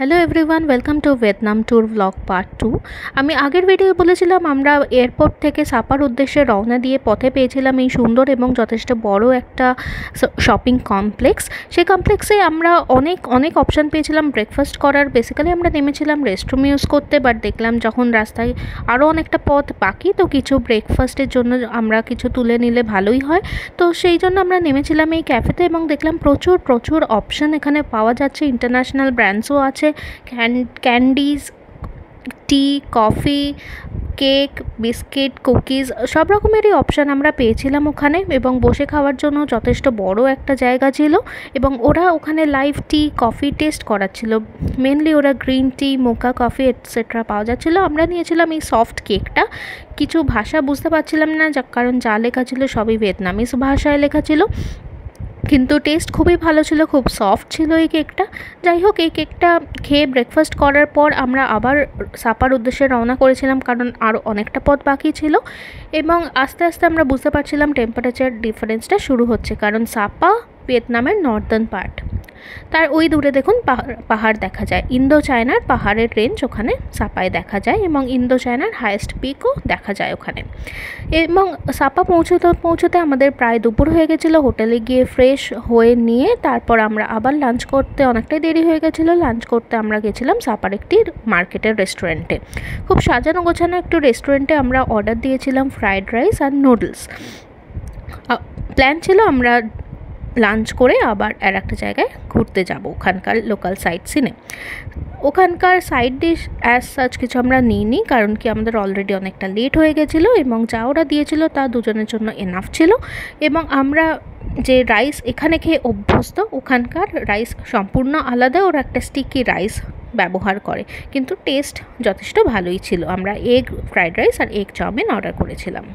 Hello everyone, welcome to Vietnam tour blog part 2। আমি আগের video বলেছিলাম আমরা এয়ারপোর্ট থেকে সাপার উদ্দেশ্যে রওনা দিয়ে পথে পেয়েছিলাম এই সুন্দর এবং যথেষ্ট বড় একটা শপিং কমপ্লেক্স। সেই কমপ্লেক্সে আমরা অনেক অপশান পেয়েছিলাম ব্রেকফাস্ট করার। বেসিক্যালি আমরা নেমেছিলাম রেস্টরুম ইউজ করতে, বাট দেখলাম যখন রাস্তায় আরও অনেকটা পথ বাকি, তো কিছু ব্রেকফাস্টের জন্য আমরা কিছু তুলে নিলে ভালোই হয়। তো সেই জন্য আমরা নেমেছিলাম এই ক্যাফেতে এবং দেখলাম প্রচুর অপশান এখানে পাওয়া যাচ্ছে। ইন্টারন্যাশনাল ব্র্যান্ডসও আছে, ক্যান্ডিজ, টি, কফি, কেক, বিস্কিট, কুকিজ, সব রকমেরই অপশান আমরা পেয়েছিলাম ওখানে। এবং বসে খাওয়ার জন্য যথেষ্ট বড় একটা জায়গা ছিল এবং ওরা ওখানে লাইভ টি, কফি টেস্ট করাচ্ছিল। মেনলি ওরা গ্রিন টি, মোকা কফি এটসেট্রা পাওয়া যাচ্ছিলো। আমরা নিয়েছিলাম এই সফট কেকটা। কিছু ভাষা বুঝতে পারছিলাম না, কারণ যা লেখা ছিল সবই ভিয়েতনামিজ ভাষায় লেখা ছিল, কিন্তু টেস্ট খুবই ভালো ছিল, খুব সফট ছিল এই কেকটা। যাই হোক, এই কেকটা খেয়ে ব্রেকফাস্ট করার পর আমরা আবার সাপার উদ্দেশ্যে রওনা করেছিলাম, কারণ আরও অনেকটা পথ বাকি ছিল। এবং আস্তে আস্তে আমরা বুঝতে পারছিলাম টেম্পারেচার ডিফারেন্সটা শুরু হচ্ছে, কারণ সাপা ভিয়েতনামের নর্দার্ন পার্ট। তার ওই দূরে দেখুন পাহাড় দেখা যায়, ইন্দো চায়নার পাহাড়ের রেঞ্জ ওখানে সাপায় দেখা যায় এবং ইন্দো চায়নার হাইয়েস্ট পিকও দেখা যায় ওখানে। এবং সাপা পৌঁছতে আমাদের প্রায় দুপুর হয়ে গেছিলো। হোটেলে গিয়ে ফ্রেশ হয়ে নিয়ে তারপর আমরা আবার লাঞ্চ করতে অনেকটাই দেরি হয়ে গেছিলো। লাঞ্চ করতে আমরা গেছিলাম সাপার একটি মার্কেটের রেস্টুরেন্টে। খুব সাজানো গোছানো একটু রেস্টুরেন্টে আমরা অর্ডার দিয়েছিলাম ফ্রায়েড রাইস আর নুডলস। প্ল্যান ছিল আমরা লাঞ্চ করে আবার আর একটা জায়গায় ঘুরতে যাব, ওখানকার লোকাল সাইট সিনে। ওখানকার সাইড ডিশ অ্যাজ সাচ কিছু আমরা নিইনি, কারণ কি আমাদের অলরেডি অনেকটা লেট হয়ে গেছিলো এবং যা ওরা দিয়েছিল তা দুজনের জন্য এনাফ ছিল। এবং আমরা যে রাইস এখানে খেয়ে অভ্যস্ত, ওখানকার রাইস সম্পূর্ণ আলাদা। ওরা একটা স্টিকি রাইস ব্যবহার করে, কিন্তু টেস্ট যথেষ্ট ভালোই ছিল। আমরা এগ ফ্রায়েড রাইস আর এগ চাউমিন অর্ডার করেছিলাম।